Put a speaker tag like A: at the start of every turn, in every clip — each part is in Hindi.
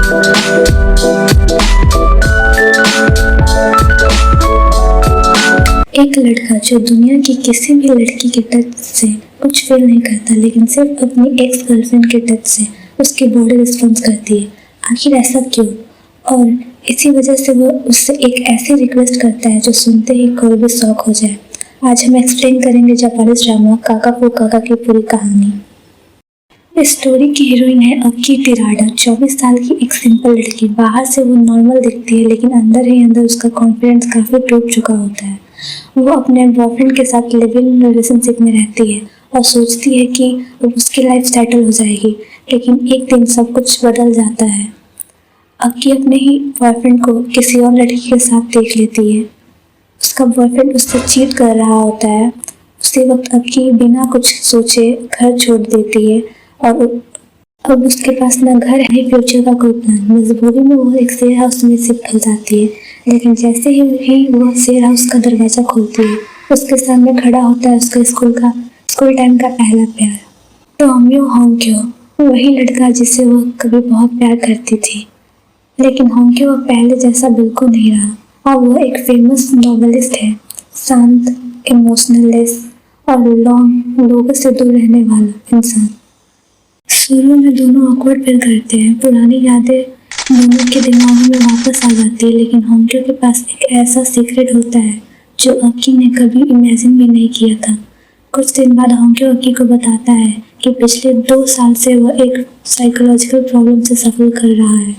A: एक लड़का जो दुनिया की किसी भी लड़की के टच से कुछ फील नहीं करता, लेकिन सिर्फ अपनी एक्स गर्लफ्रेंड के टच से उसकी बॉडी रिस्पॉन्स करती है। आखिर ऐसा क्यों? और इसी वजह से वो उससे एक ऐसी रिक्वेस्ट करता है जो सुनते ही कोई भी शॉक हो जाए। आज हम एक्सप्लेन करेंगे जापानीज ड्रामा काका फू काका की पूरी कहानी। इस स्टोरी की हीरोइन है अक्की तिराडा, 24 साल की एक सिंपल लड़की। बाहर से वो नॉर्मल दिखती है, लेकिन अंदर ही अंदर उसका कॉन्फिडेंस काफी टूट चुका होता है। वो अपने बॉयफ्रेंड के साथ लिव इन रिलेशनशिप में रहती है और सोचती है कि अब उसकी लाइफ सेटल हो जाएगी, लेकिन एक दिन सब कुछ बदल जाता है। अक्की अपने ही बॉयफ्रेंड को किसी और लड़की के साथ देख लेती है। उसका बॉयफ्रेंड उससे चीट कर रहा होता है। उसी वक्त अक्की बिना कुछ सोचे घर छोड़ देती है और अब उसके पास ना घर है फ्यूचर का कोई प्लान। मजबूरी में वो एक शेयर हाउस में शिफ्ट हो जाती है, लेकिन जैसे ही वो शेयर हाउस का दरवाजा खोलती है, उसके सामने खड़ा होता है उसका स्कूल टाइम का पहला प्यार, टोमियो होंक्यो। वही लड़का जिसे वो कभी बहुत प्यार करती थी, लेकिन होंक्यो अब पहले जैसा बिल्कुल नहीं रहा। अब वो एक फेमस नॉवेलिस्ट है, शांत, इमोशनलेस और लोगों से दूर रहने वाला इंसान। शुरू में दोनों ऑकवर्ड फील करते हैं, पुरानी यादें दोनों के दिमाग में वापस आ जाती है, लेकिन होंक्यो के पास एक ऐसा सीक्रेट होता है जो अक्की ने कभी इमेजिन भी नहीं किया था। कुछ दिन बाद होंक्यो अक्की को बताता है कि पिछले 2 साल से वह एक साइकोलॉजिकल प्रॉब्लम से सफर कर रहा है।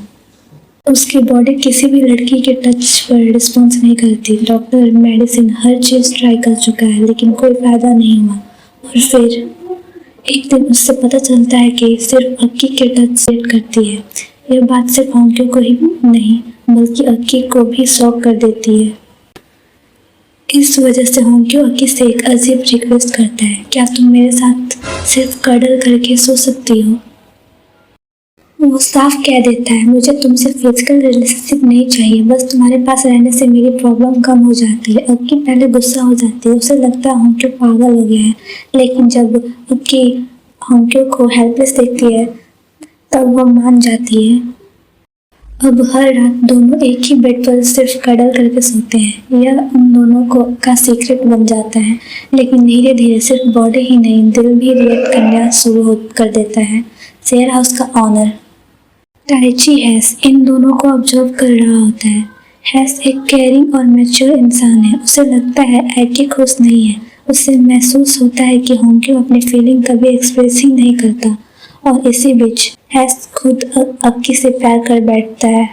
A: उसकी बॉडी किसी भी लड़की के टच पर रिस्पॉन्स नहीं करती। डॉक्टर, मेडिसिन, हर चीज़ ट्राई कर चुका है, लेकिन कोई फायदा नहीं हुआ। और फिर एक दिन उससे पता चलता है कि सिर्फ अक्की के टच से करती है। यह बात सिर्फ होंक्यो को ही नहीं, बल्कि अक्की को भी शॉक कर देती है। इस वजह से होंक्यो अक्की से एक अजीब रिक्वेस्ट करता है, क्या तुम मेरे साथ सिर्फ कडल करके सो सकती हो? वो साफ कह देता है, मुझे तुमसे फिजिकल रिलेशनशिप नहीं चाहिए, बस तुम्हारे पास रहने से मेरी प्रॉब्लम कम हो जाती है। अक्की पहले गुस्सा हो जाती है, उसे लगता है होंक्यो पागल हो गया है, लेकिन जब अक्की होंक्यो को हेल्पलेस देखती है तब वो मान जाती है। अब हर रात दोनों एक ही बेड पर सिर्फ कडल करके सोते हैं। यह उन दोनों का सीक्रेट बन जाता है, लेकिन धीरे धीरे सिर्फ बॉडी ही नहीं, दिल भी रिएक्ट करना शुरू कर देता है। शेयर हाउस का ऑनर टाइची हैस इन दोनों को ऑब्जर्व कर रहा होता है। हैस एक केयरिंग और मैच्योर इंसान है। उसे लगता है अक्की खुश नहीं है। उसे महसूस होता है कि होंक्यो अपनी फीलिंग कभी एक्सप्रेस ही नहीं करता, और इसी बीच हैस खुद अक्की से प्यार कर बैठता है।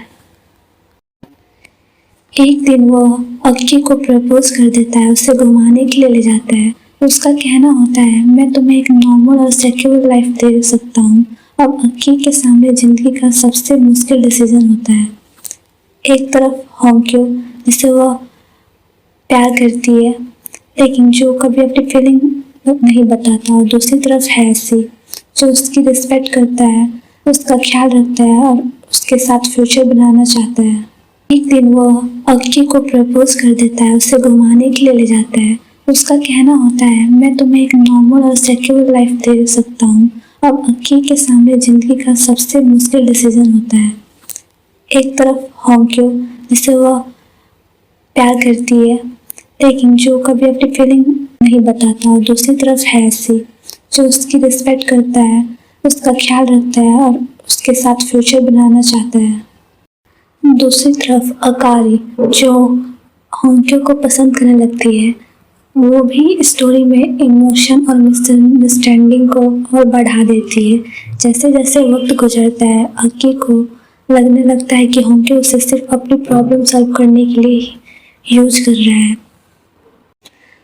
A: एक दिन वो अक्की को प्रपोज कर देता है, उसे घुमाने के लिए ले जाता है। उसका कहना होता है, मैं तुम्हें एक नॉर्मल और सिक्योर लाइफ दे सकता हूँ। अब अक्की के सामने जिंदगी का सबसे मुश्किल डिसीजन होता है। एक तरफ होंक्यो जिसे वह प्यार करती है, लेकिन जो कभी अपनी फीलिंग नहीं बताता, और दूसरी तरफ हैसी जो उसकी रिस्पेक्ट करता है, उसका ख्याल रखता है और उसके साथ फ्यूचर बनाना चाहता है। एक दिन वो अक्की को प्रपोज कर देता है, उसे घुमाने के लिए ले जाता है। उसका कहना होता है, मैं तुम्हें एक नॉर्मल और सिक्योर लाइफ दे सकता हूँ। अब अक्की के सामने जिंदगी का सबसे मुश्किल डिसीजन होता है। एक तरफ होंक्यो जिसे वह प्यार करती है, लेकिन जो कभी अपनी फीलिंग नहीं बताता, और दूसरी तरफ हैसी जो उसकी रिस्पेक्ट करता है, उसका ख्याल रखता है और उसके साथ फ्यूचर बनाना चाहता है। दूसरी तरफ अकारी जो होंक्यो को पसंद करने लगती है, वो भी स्टोरी में इमोशन और मिसअंडरस्टैंडिंग को और बढ़ा देती है। जैसे जैसे वक्त गुजरता है, अक्की को लगने लगता है कि होंक्यो उसे सिर्फ अपनी प्रॉब्लम सॉल्व करने के लिए यूज कर रहा है।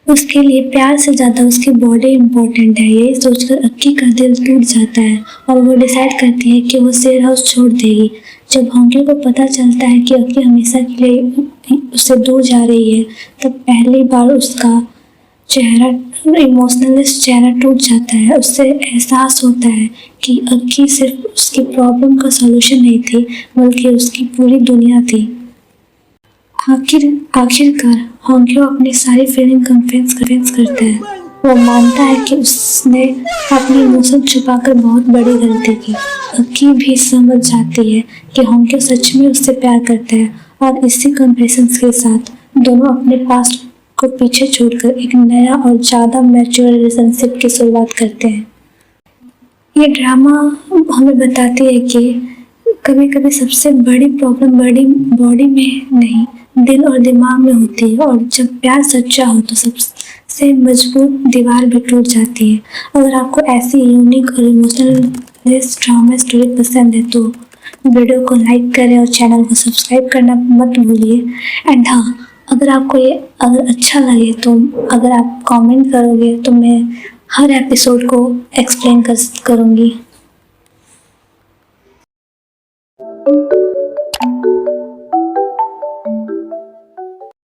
A: उसके लिए प्यार से ज़्यादा उसकी बॉडी इम्पोर्टेंट है। यही सोचकर अक्की का दिल टूट जाता है और वो डिसाइड करती है कि वो शेयर हाउस छोड़ देगी। जब होंक्यो को पता चलता है कि अक्की हमेशा के लिए उससे दूर जा रही है, तब पहली बार उसका इमोशनलेस चेहरा टूट जाता है। उससे एहसास होता है कि अक्की सिर्फ उसकी प्रॉब्लम का सॉल्यूशन नहीं थी, बल्कि उसकी पूरी दुनिया थी। आखिरकार होंक्यो अपनी सारी फीलिंग कन्फेस करता है। वो मानता है कि उसने अपनी इमोशन छुपाकर बहुत बड़ी गलती की। अक्की भी समझ जाती है कि होंक्यो सच में उससे प्यार करता है और इसी कन्फेशन के साथ दोनों अपने पास्ट को पीछे छोड़कर एक नया और ज़्यादा मैच्योर रिलेशनशिप की शुरुआत करते हैं। ये ड्रामा हमें बताती है कि कभी कभी सबसे बड़ी प्रॉब्लम बड़ी बॉडी में नहीं, दिल और दिमाग में होती है, और जब प्यार सच्चा हो तो सबसे मजबूत दीवार भी टूट जाती है। अगर आपको ऐसी यूनिक और इमोशनल ड्रामा स्टोरी पसंद है तो वीडियो को लाइक करें और चैनल को सब्सक्राइब करना मत भूलिए। एंड हाँ, अगर आपको ये अगर अच्छा लगे तो अगर आप कमेंट करोगे तो मैं हर एपिसोड को एक्सप्लेन करूँगी।